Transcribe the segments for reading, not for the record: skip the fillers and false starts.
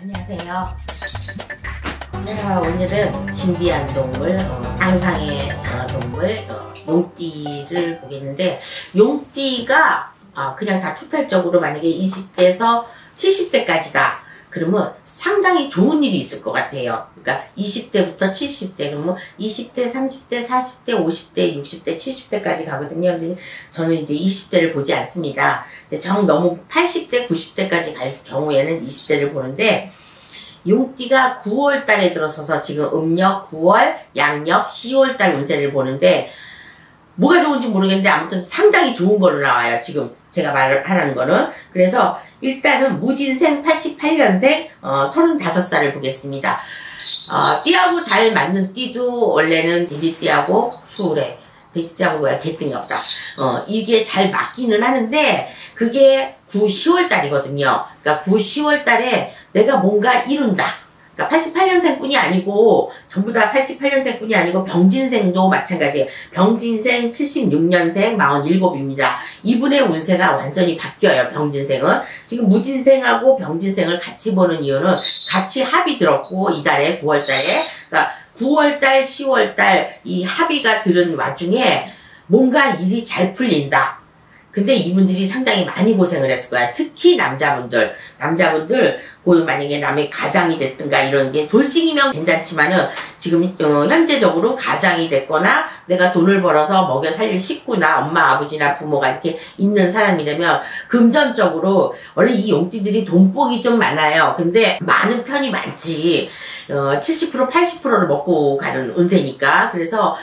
안녕하세요. 자, 오늘은 신비한 동물, 상상의 동물, 용띠를 보겠는데, 용띠가 그냥 다 토탈적으로 만약에 20대에서 70대까지다. 그러면 상당히 좋은 일이 있을 것 같아요. 그러니까 20대부터 70대, 그러면 20대, 30대, 40대, 50대, 60대, 70대까지 가거든요. 근데 저는 이제 20대를 보지 않습니다. 근데 정 너무 80대, 90대까지 갈 경우에는 20대를 보는데, 용띠가 9월 달에 들어서서 지금 음력 9월, 양력 10월 달 운세를 보는데, 뭐가 좋은지 모르겠는데 아무튼 상당히 좋은 걸로 나와요. 지금 제가 말을 하라는 거는. 그래서 일단은 무진생 88년생 35살을 보겠습니다. 띠하고 잘 맞는 띠도 원래는 돼지띠하고 수울에, 돼지띠하고 뭐야 개등이 없다. 이게 잘 맞기는 하는데 그게 9, 10월 달이거든요. 그러니까 9, 10월 달에 내가 뭔가 이룬다. 그러니까 88년생 뿐이 아니고 전부 다 88년생 뿐이 아니고 병진생도 마찬가지예요. 병진생 76년생 47입니다. 이분의 운세가 완전히 바뀌어요. 병진생은. 지금 무진생하고 병진생을 같이 보는 이유는 같이 합이 들었고 이달에 9월달에 그러니까 9월달 10월달 이 합의가 들은 와중에 뭔가 일이 잘 풀린다. 근데 이분들이 상당히 많이 고생을 했을 거야. 특히 남자분들 만약에 남의 가장이 됐든가 이런 게 돌싱이면 괜찮지만은 지금 현재적으로 가장이 됐거나 내가 돈을 벌어서 먹여 살릴 식구나 엄마 아버지나 부모가 이렇게 있는 사람이라면 금전적으로 원래 이 용띠들이 돈복이 좀 많아요. 근데 많은 편이 많지. 70% 80%를 먹고 가는 운세니까. 그래서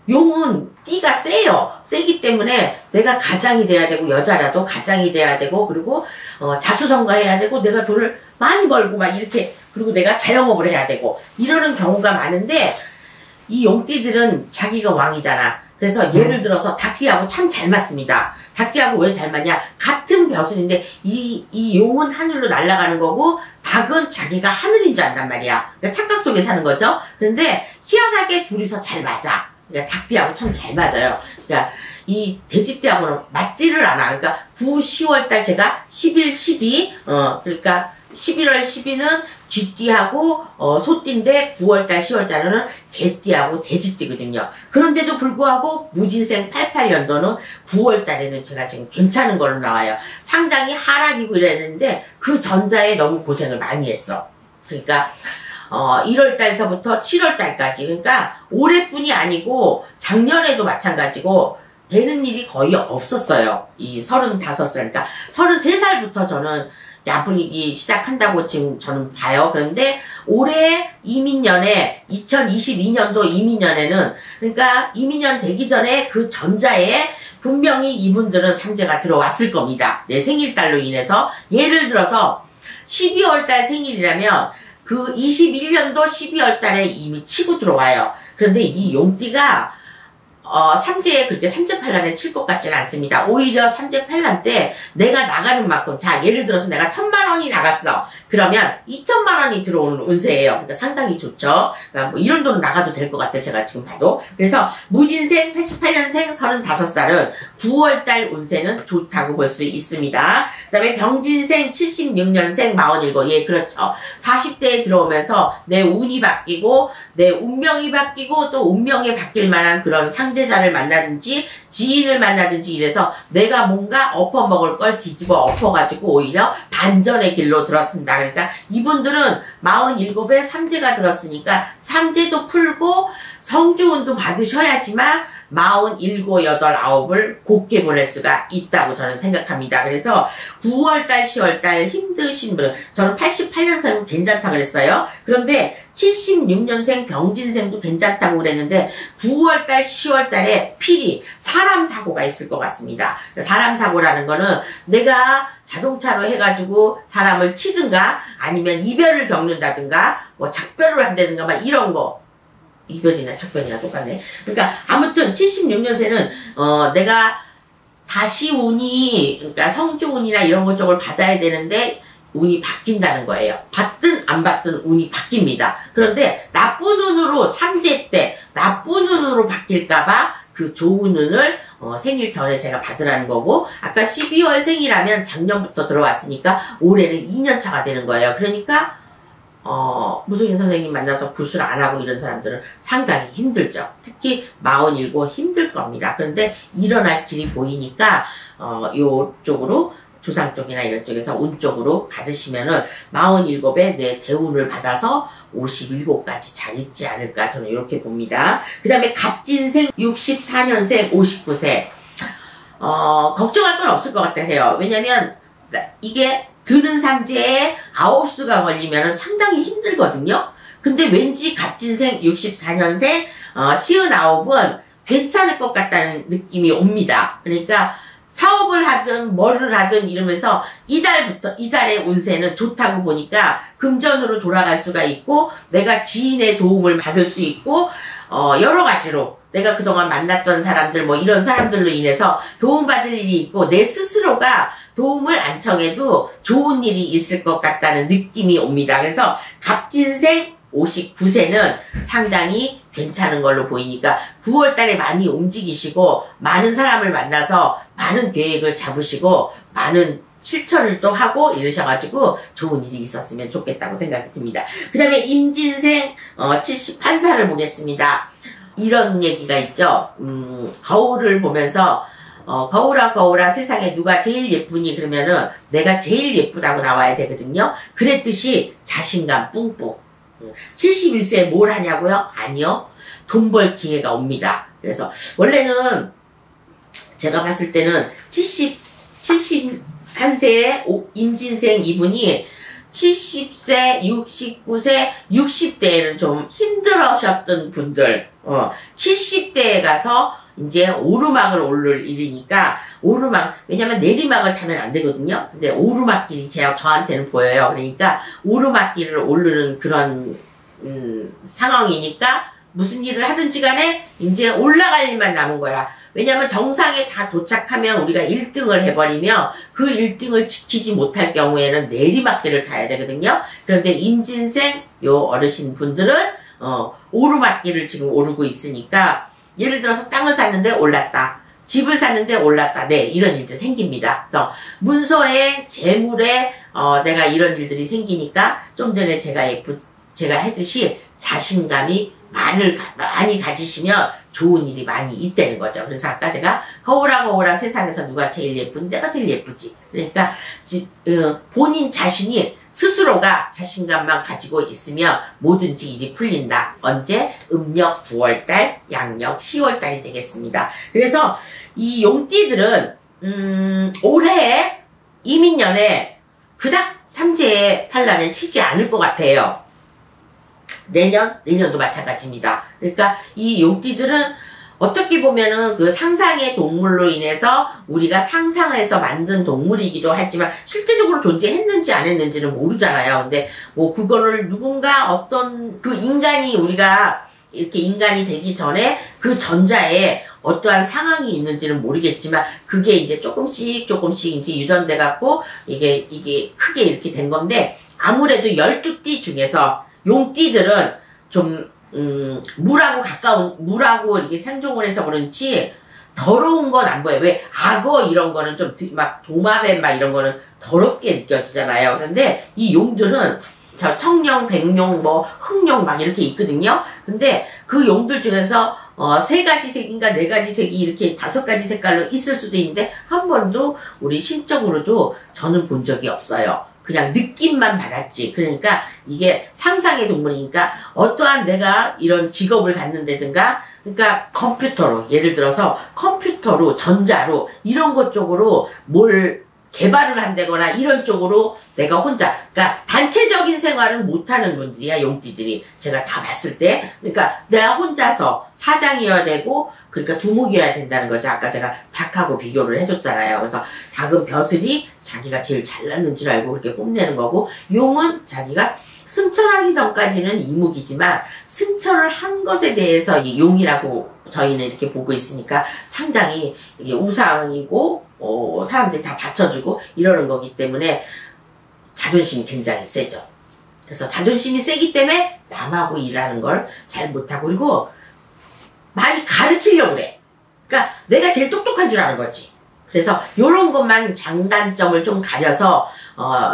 용은 띠가 세요. 세기 때문에 내가 가장이 돼야 되고 여자라도 가장이 돼야 되고 그리고 자수성가해야 되고 내가 돈을 많이 벌고 막 이렇게 그리고 내가 자영업을 해야 되고 이러는 경우가 많은데 이 용띠들은 자기가 왕이잖아. 그래서 예를 들어서 닭띠하고 참 잘 맞습니다. 닭띠하고 왜 잘 맞냐? 같은 벼슬인데 이 용은 하늘로 날아가는 거고 닭은 자기가 하늘인 줄 안단 말이야. 그러니까 착각 속에 사는 거죠. 그런데 희한하게 둘이서 잘 맞아. 그러니까 닭띠하고 참 잘 맞아요. 그러니까 이 돼지띠하고는 맞지를 않아. 그러니까 9, 10월 달 제가 11, 12, 그러니까 11월 12는 쥐띠하고 소띠인데 9월 달, 10월 달에는 개띠하고 돼지띠거든요. 그런데도 불구하고 무진생 88년도는 9월 달에는 제가 지금 괜찮은 걸로 나와요. 상당히 하락이고 이랬는데 그 전자에 너무 고생을 많이 했어. 그러니까 1월 달서부터 7월 달까지 그러니까 올해뿐이 아니고 작년에도 마찬가지고 되는 일이 거의 없었어요. 이 35살 그러니까 33살부터 저는 야불리기 시작한다고 지금 저는 봐요. 그런데 올해 이민년에 2022년도 이민년에는 그러니까 이민년 되기 전에 그 전자에 분명히 이분들은 삼재가 들어왔을 겁니다. 내 생일달로 인해서 예를 들어서 12월 달 생일이라면 그 21년도 12월 달에 이미 치고 들어와요. 그런데 이 용띠가 삼재에 그렇게 삼재팔란에 칠 것 같지는 않습니다. 오히려 삼재팔란 때 내가 나가는 만큼 자 예를 들어서 내가 1000만원이 나갔어. 그러면 2000만원이 들어오는 운세예요. 그러니까 상당히 좋죠. 그러니까 뭐 이런 돈 나가도 될 것 같아요. 제가 지금 봐도. 그래서 무진생 88년생 35살은 9월달 운세는 좋다고 볼 수 있습니다. 그 다음에 병진생 76년생 47. 예, 그렇죠. 40대에 들어오면서 내 운이 바뀌고 내 운명이 바뀌고 또 운명에 바뀔 만한 그런 상대자를 만나든지 지인을 만나든지 이래서 내가 뭔가 엎어먹을 걸 뒤집어 엎어가지고 오히려 반전의 길로 들었습니다. 그러니까 이분들은 47에 삼재가 들었으니까 삼재도 풀고 성주운도 받으셔야지만 47, 8, 9을 곱게 보낼 수가 있다고 저는 생각합니다. 그래서 9월달, 10월달 힘드신 분은 저는 88년생은 괜찮다고 그랬어요. 그런데 76년생 병진생도 괜찮다고 그랬는데 9월달, 10월달에 필히 사람 사고가 있을 것 같습니다. 사람 사고라는 거는 내가 자동차로 해가지고 사람을 치든가 아니면 이별을 겪는다든가 뭐 작별을 한다든가 막 이런 거 이별이나 작별이나 똑같네. 그러니까 아무튼 76년생은 내가 다시 운이 그러니까 성주운이나 이런 것 쪽을 받아야 되는데 운이 바뀐다는 거예요. 받든 안 받든 운이 바뀝니다. 그런데 나쁜 운으로 삼재 때 나쁜 운으로 바뀔까봐 그 좋은 운을 생일 전에 제가 받으라는 거고 아까 12월 생이라면 작년부터 들어왔으니까 올해는 2년차가 되는 거예요. 그러니까 무속인 선생님 만나서 구술 안 하고 이런 사람들은 상당히 힘들죠. 특히 47 힘들 겁니다. 그런데 일어날 길이 보이니까, 요쪽으로, 조상 쪽이나 이런 쪽에서 운 쪽으로 받으시면은 47에 내 대운을 받아서 57까지 잘 있지 않을까 저는 이렇게 봅니다. 그 다음에 갑진생 64년생 59세. 걱정할 건 없을 것 같아요. 왜냐면 이게 드는 삼재에 9수가 걸리면 상당히 힘들거든요. 근데 왠지 갑진생 64년생 59은 괜찮을 것 같다는 느낌이 옵니다. 그러니까 사업을 하든 뭐를 하든 이러면서 이달의 운세는 좋다고 보니까 금전으로 돌아갈 수가 있고 내가 지인의 도움을 받을 수 있고 여러 가지로 내가 그동안 만났던 사람들 뭐 이런 사람들로 인해서 도움받을 일이 있고 내 스스로가 도움을 안 청해도 좋은 일이 있을 것 같다는 느낌이 옵니다. 그래서 갑진생 59세는 상당히 괜찮은 걸로 보이니까 9월 달에 많이 움직이시고 많은 사람을 만나서 많은 계획을 잡으시고 많은 실천을 또 하고 이러셔가지고 좋은 일이 있었으면 좋겠다고 생각이 듭니다. 그 다음에 임진생 71살을 보겠습니다. 이런 얘기가 있죠. 거울을 보면서 거울아 거울아 세상에 누가 제일 예쁘니 그러면은 내가 제일 예쁘다고 나와야 되거든요. 그랬듯이 자신감 뿜뿜. 71세에 뭘 하냐고요? 아니요. 돈 벌 기회가 옵니다. 그래서 원래는 제가 봤을 때는 71세의 임진생 이분이 70세, 69세, 60대에는 좀 힘들으셨던 분들 70대에 가서 이제 오르막을 오를 일이니까 왜냐면 내리막을 타면 안 되거든요. 근데 오르막길이 저한테는 보여요. 그러니까 오르막길을 오르는 그런 상황이니까 무슨 일을 하든지 간에 이제 올라갈 일만 남은 거야. 왜냐면 정상에 다 도착하면 우리가 1등을 해버리면 그 1등을 지키지 못할 경우에는 내리막길을 타야 되거든요. 그런데 임진생 요 어르신 분들은 오르막길을 지금 오르고 있으니까 예를 들어서 땅을 샀는데 올랐다. 집을 샀는데 올랐다. 네, 이런 일들 생깁니다. 그래서 문서에, 재물에, 내가 이런 일들이 생기니까 좀 전에 제가 했듯이 자신감이 많이 가지시면 좋은 일이 많이 있다는 거죠. 그래서 아까 제가 거울아 거울아 세상에서 누가 제일 예쁜 내가 제일 예쁘지. 그러니까 본인 자신이 스스로가 자신감만 가지고 있으면 뭐든지 일이 풀린다. 언제? 음력 9월달, 양력 10월달이 되겠습니다. 그래서 이 용띠들은 올해 이민년에 그닥 삼재의 판단에 치지 않을 것 같아요. 내년도 마찬가지입니다. 그러니까 이 용띠들은 어떻게 보면은 그 상상의 동물로 인해서 우리가 상상해서 만든 동물이기도 하지만 실제적으로 존재했는지 안 했는지는 모르잖아요. 근데 뭐 그거를 누군가 어떤 그 인간이 우리가 이렇게 인간이 되기 전에 그 전자에 어떠한 상황이 있는지는 모르겠지만 그게 이제 조금씩 이제 유전돼 갖고 이게 크게 이렇게 된 건데 아무래도 12띠 중에서 용띠들은 좀 물하고 이렇게 생존을 해서 그런지 더러운 건 안 보여요. 왜 악어 이런 거는 좀 막 도마뱀 막 이런 거는 더럽게 느껴지잖아요. 그런데 이 용들은 저 청룡, 백룡, 뭐 흑룡 막 이렇게 있거든요. 근데 그 용들 중에서 3가지 색인가 4가지 색이 이렇게 5가지 색깔로 있을 수도 있는데 한 번도 우리 신적으로도 저는 본 적이 없어요. 그냥 느낌만 받았지. 그러니까 이게 상상의 동물이니까 어떠한 내가 이런 직업을 갖는다든가 그러니까 컴퓨터로 예를 들어서 컴퓨터로 전자로 이런 것 쪽으로 뭘 개발을 한다거나 이런 쪽으로 내가 혼자 그러니까 단체적인 생활은 못하는 분들이야 용띠들이 제가 다 봤을 때 그러니까 내가 혼자서 사장이어야 되고 그러니까 두목이어야 된다는 거죠. 아까 제가 닭하고 비교를 해줬잖아요. 그래서 닭은 벼슬이 자기가 제일 잘났는 줄 알고 그렇게 뽐내는 거고 용은 자기가 승천하기 전까지는 이목이지만 승천을 한 것에 대해서 이 용이라고 저희는 이렇게 보고 있으니까 상당히 이게 우상이고 사람들이 다 받쳐주고 이러는 거기 때문에 자존심이 굉장히 세죠. 그래서 자존심이 세기 때문에 남하고 일하는 걸 잘 못하고 그리고 많이 가르치려고 그래. 그러니까 내가 제일 똑똑한 줄 아는 거지. 그래서 요런 것만 장단점을 좀 가려서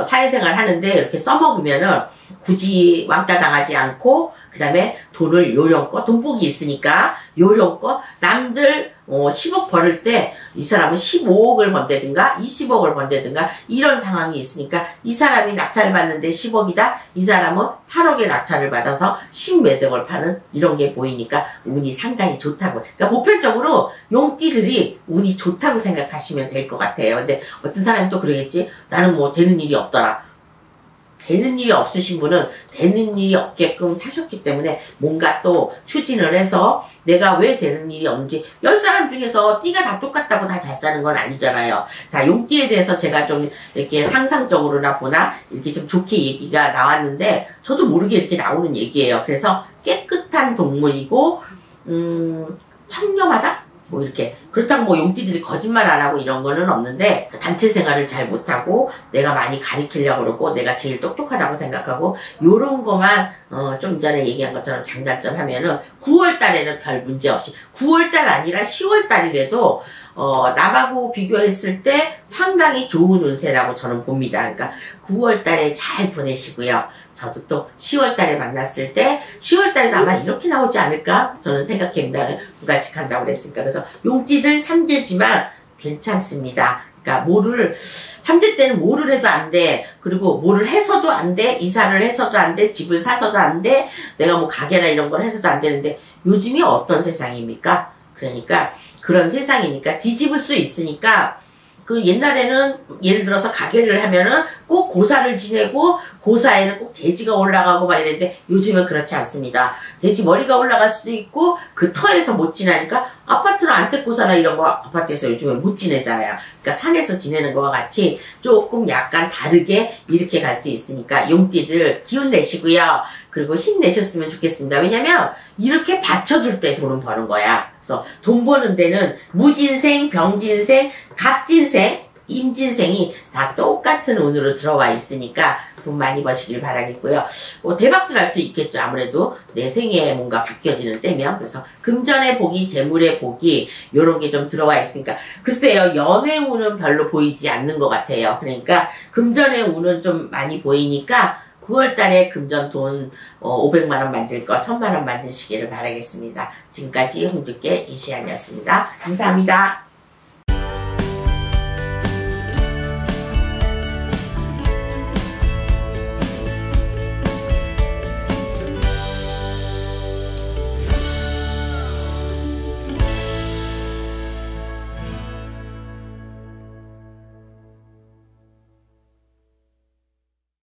사회생활 하는데 이렇게 써먹으면은 굳이 왕따 당하지 않고 그 다음에 돈을 요령껏 돈복이 있으니까 요령껏 남들 10억 벌을 때 이 사람은 15억을 번다든가 20억을 번다든가 이런 상황이 있으니까 이 사람이 낙찰을 받는데 10억이다 이 사람은 8억의 낙찰을 받아서 10몇억을 파는 이런 게 보이니까 운이 상당히 좋다고. 그러니까 보편적으로 용띠들이 운이 좋다고 생각하시면 될 것 같아요. 근데 어떤 사람이 또 그러겠지. 나는 뭐 되는 일이 없더라. 되는 일이 없으신 분은 되는 일이 없게끔 사셨기 때문에 뭔가 또 추진을 해서 내가 왜 되는 일이 없는지 10사람 중에서 띠가 다 똑같다고 다 잘 사는 건 아니잖아요. 자, 용띠에 대해서 제가 좀 이렇게 상상적으로나 보나 이렇게 좀 좋게 얘기가 나왔는데 저도 모르게 이렇게 나오는 얘기예요. 그래서 깨끗한 동물이고 청렴하다? 뭐 이렇게 그렇다고 뭐 용띠들이 거짓말 안 하고 이런 거는 없는데 단체 생활을 잘 못하고 내가 많이 가리키려고 그러고 내가 제일 똑똑하다고 생각하고 요런 거만 좀 전에 얘기한 것처럼 장단점 하면은 9월 달에는 별 문제 없이 9월 달 아니라 10월 달이라도 남하고 비교했을 때 상당히 좋은 운세라고 저는 봅니다. 그러니까 9월 달에 잘 보내시고요. 저도 또 10월 달에 만났을 때 10월 달에도 아마 이렇게 나오지 않을까 저는 생각합니다. 9가지 한다고 그랬으니까. 그래서 용띠들 3재지만 괜찮습니다. 그러니까 뭐를 3재 때는 뭐를 해도 안 돼. 그리고 뭐를 해서도 안 돼. 이사를 해서도 안 돼. 집을 사서도 안 돼. 내가 뭐 가게나 이런 걸 해서도 안 되는데 요즘이 어떤 세상입니까? 그러니까 그런 세상이니까 뒤집을 수 있으니까 그 옛날에는 예를 들어서 가게를 하면은 꼭 고사를 지내고 고사에는 꼭 돼지가 올라가고 막 이랬는데 요즘은 그렇지 않습니다. 돼지 머리가 올라갈 수도 있고 그 터에서 못 지나니까 아파트는 안떼고사나 이런 거 아파트에서 요즘은 못 지내잖아요. 그러니까 산에서 지내는 거와 같이 조금 약간 다르게 이렇게 갈 수 있으니까 용띠들 기운 내시고요. 그리고 힘내셨으면 좋겠습니다. 왜냐면 이렇게 받쳐줄 때 돈은 버는 거야. 그래서 돈 버는 데는 무진생, 병진생, 갑진생, 임진생이 다 똑같은 운으로 들어와 있으니까 돈 많이 버시길 바라겠고요. 대박도 날 수 있겠죠. 아무래도 내 생에 뭔가 바뀌어지는 때면. 그래서 금전의 복이, 재물의 복이 요런 게 좀 들어와 있으니까 글쎄요. 연애 운은 별로 보이지 않는 것 같아요. 그러니까 금전의 운은 좀 많이 보이니까 9월달에 금전 돈 500만원 만들 거 1000만원 만드시기를 바라겠습니다. 지금까지 홍두깨 이시안이었습니다. 감사합니다.